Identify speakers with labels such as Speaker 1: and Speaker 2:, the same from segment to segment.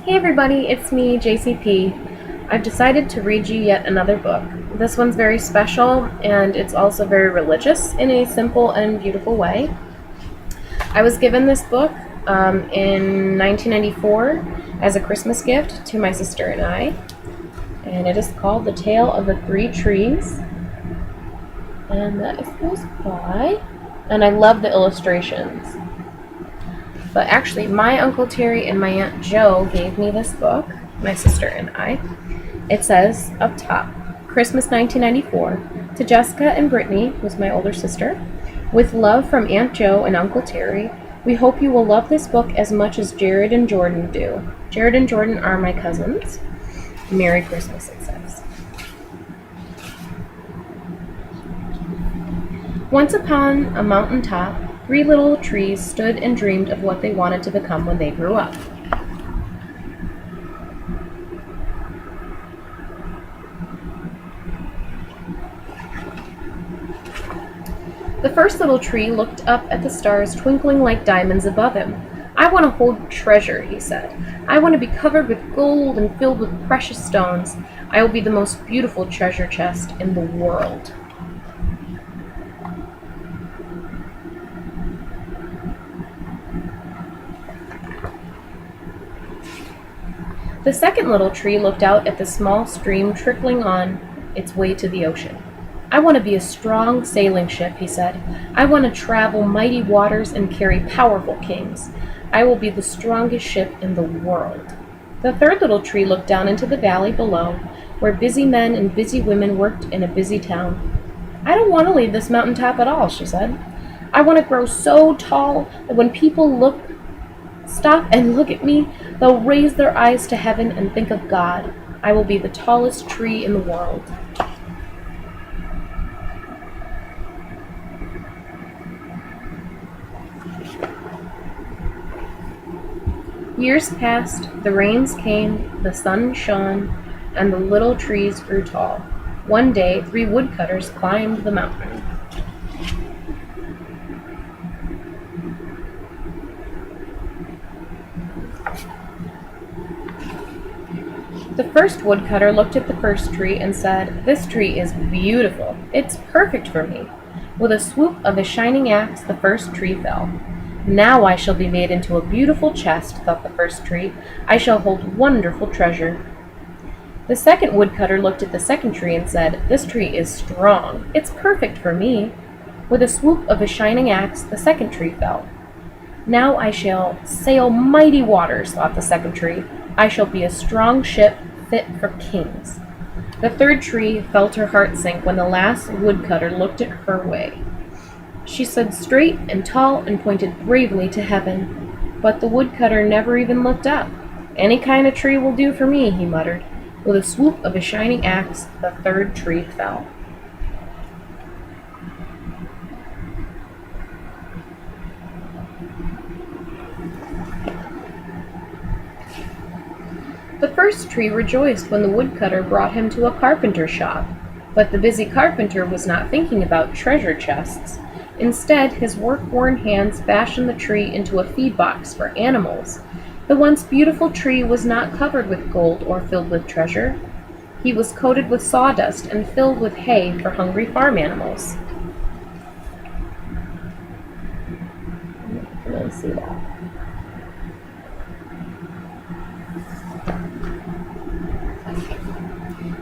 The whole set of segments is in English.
Speaker 1: Hey everybody, it's me, JCP. I've decided to read you yet another book. This one's very special and it's also very religious in a simple and beautiful way. I was given this book in 1994 as a Christmas gift to my sister and I, and it is called The Tale of the Three Trees, and that is this by, and I love the illustrations. But actually, my Uncle Terry and my Aunt Jo gave me this book, my sister and I. It says up top, Christmas 1994, to Jessica and Brittany, who's my older sister. With love from Aunt Jo and Uncle Terry, we hope you will love this book as much as Jared and Jordan do. Jared and Jordan are my cousins. Merry Christmas, it says. Once upon a mountain top, 3 little trees stood and dreamed of what they wanted to become when they grew up. The first little tree looked up at the stars twinkling like diamonds above him. "I want to hold treasure," he said. "I want to be covered with gold and filled with precious stones. I will be the most beautiful treasure chest in the world." The second little tree looked out at the small stream trickling on its way to the ocean. "I want to be a strong sailing ship," he said. "I want to travel mighty waters and carry powerful kings. I will be the strongest ship in the world." The third little tree looked down into the valley below, where busy men and busy women worked in a busy town. "I don't want to leave this mountaintop at all," she said. "I want to grow so tall that when people stop and look at me, they'll raise their eyes to heaven and think of God. I will be the tallest tree in the world." Years passed, the rains came, the sun shone, and the little trees grew tall. One day, 3 woodcutters climbed the mountain. The first woodcutter looked at the first tree and said, "This tree is beautiful. It's perfect for me." With a swoop of his shining axe, the first tree fell. "Now I shall be made into a beautiful chest," thought the first tree. "I shall hold wonderful treasure." The second woodcutter looked at the second tree and said, "This tree is strong. It's perfect for me." With a swoop of his shining axe, the second tree fell. "Now I shall sail mighty waters," thought the second tree. "I shall be a strong ship fit for kings." The third tree felt her heart sink when the last woodcutter looked at her way. She stood straight and tall and pointed bravely to heaven. But the woodcutter never even looked up. "Any kind of tree will do for me," he muttered. With a swoop of his shining axe, the third tree fell. The first tree rejoiced when the woodcutter brought him to a carpenter's shop. But the busy carpenter was not thinking about treasure chests. Instead, his work-worn hands fashioned the tree into a feed box for animals. The once beautiful tree was not covered with gold or filled with treasure. He was coated with sawdust and filled with hay for hungry farm animals. Let me see that.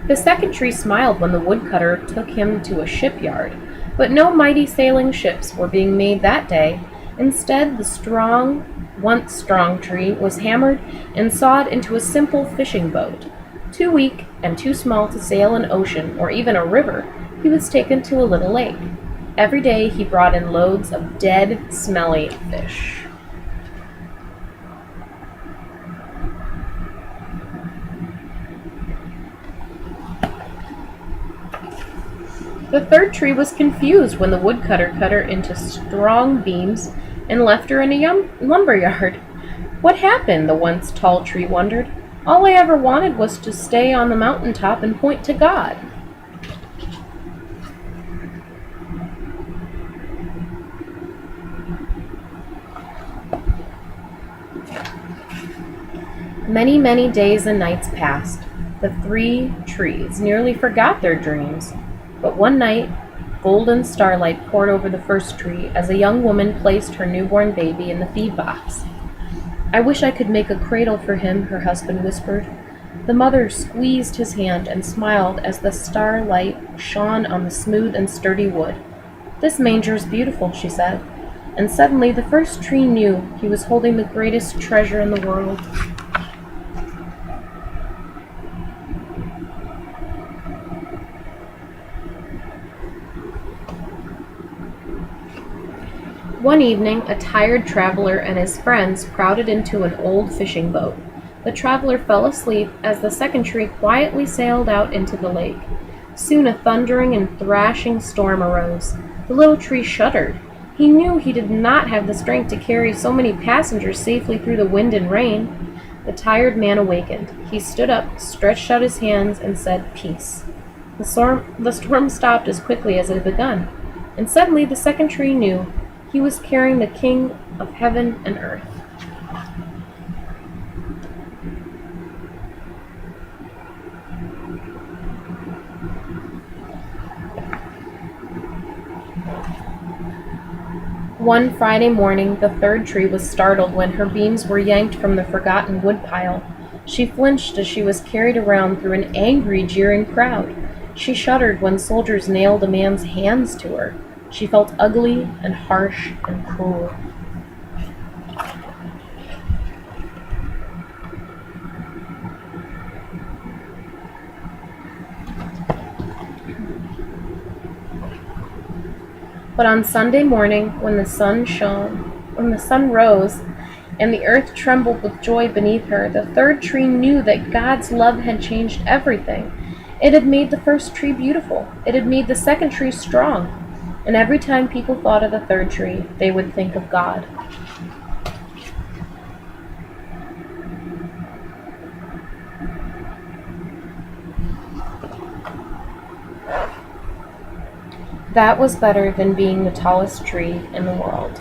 Speaker 1: The second tree smiled when the woodcutter took him to a shipyard. But no mighty sailing ships were being made that day. Instead, the once strong tree was hammered and sawed into a simple fishing boat. Too weak and too small to sail an ocean or even a river, he was taken to a little lake. Every day he brought in loads of dead, smelly fish. The third tree was confused when the woodcutter cut her into strong beams and left her in a lumber yard. "What happened?" the once tall tree wondered. "All I ever wanted was to stay on the mountaintop and point to God." Many, many days and nights passed. The 3 trees nearly forgot their dreams. But one night, golden starlight poured over the first tree as a young woman placed her newborn baby in the feed box. "I wish I could make a cradle for him," her husband whispered. The mother squeezed his hand and smiled as the starlight shone on the smooth and sturdy wood. "This manger is beautiful," she said. And suddenly the first tree knew he was holding the greatest treasure in the world. One evening, a tired traveler and his friends crowded into an old fishing boat. The traveler fell asleep as the second tree quietly sailed out into the lake. Soon a thundering and thrashing storm arose. The little tree shuddered. He knew he did not have the strength to carry so many passengers safely through the wind and rain. The tired man awakened. He stood up, stretched out his hands, and said, "Peace." The storm stopped as quickly as it had begun, and suddenly the second tree knew he was carrying the King of heaven and earth. One Friday morning, the third tree was startled when her beams were yanked from the forgotten woodpile. She flinched as she was carried around through an angry, jeering crowd. She shuddered when soldiers nailed a man's hands to her. She felt ugly and harsh and cruel. But on Sunday morning, when the sun rose, and the earth trembled with joy beneath her, the third tree knew that God's love had changed everything. It had made the first tree beautiful. It had made the second tree strong. And every time people thought of the third tree, they would think of God. That was better than being the tallest tree in the world.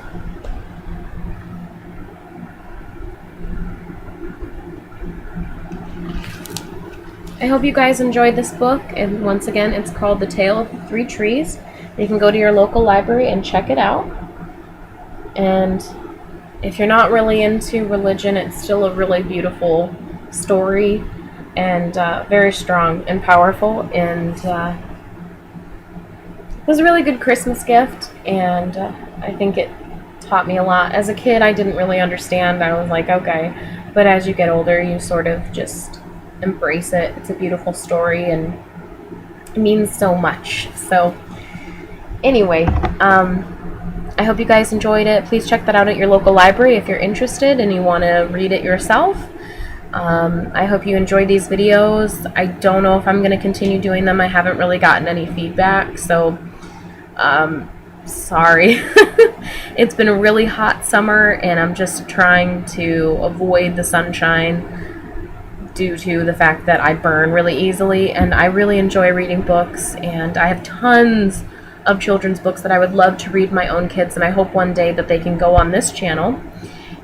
Speaker 1: I hope you guys enjoyed this book, and once again, it's called The Tale of the 3 Trees. You can go to your local library and check it out. And if you're not really into religion, it's still a really beautiful story and very strong and powerful, and it was a really good Christmas gift, and I think it taught me a lot. As a kid, I didn't really understand. I was like, okay. But as you get older, you sort of just embrace it. It's a beautiful story, and it means so much. So anyway, I hope you guys enjoyed it. Please check that out at your local library if you're interested and you want to read it yourself. I hope you enjoyed these videos. I don't know if I'm going to continue doing them. I haven't really gotten any feedback, so sorry. It's been a really hot summer, and I'm just trying to avoid the sunshine due to the fact that I burn really easily, and I really enjoy reading books, and I have tons of children's books that I would love to read my own kids, and I hope one day that they can go on this channel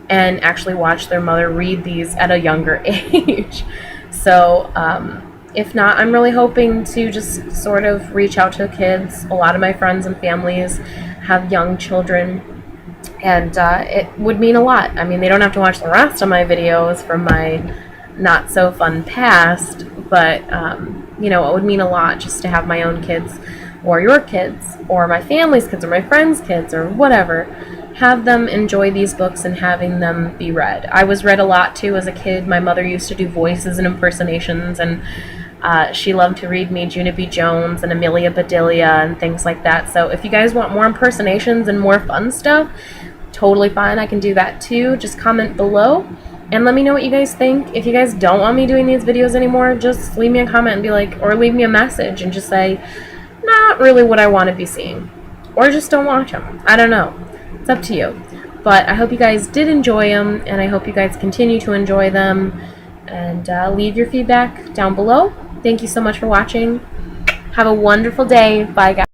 Speaker 1: and actually watch their mother read these at a younger age. So if not, I'm really hoping to just sort of reach out to kids. A lot of my friends and families have young children, and it would mean a lot. I mean, they don't have to watch the rest of my videos from my not so fun past, but you know, it would mean a lot just to have my own kids, or your kids, or my family's kids, or my friends' kids, or whatever, have them enjoy these books and having them be read. I was read a lot too as a kid. My mother used to do voices and impersonations, and she loved to read me Junie B. Jones and Amelia Bedelia and things like that. So if you guys want more impersonations and more fun stuff, totally fine. I can do that too. Just comment below and let me know what you guys think. If you guys don't want me doing these videos anymore, just leave me a comment and be like, or leave me a message and just say, not really what I want to be seeing. Or just don't watch them. I don't know. It's up to you. But I hope you guys did enjoy them, and I hope you guys continue to enjoy them. And leave your feedback down below. Thank you so much for watching. Have a wonderful day. Bye, guys.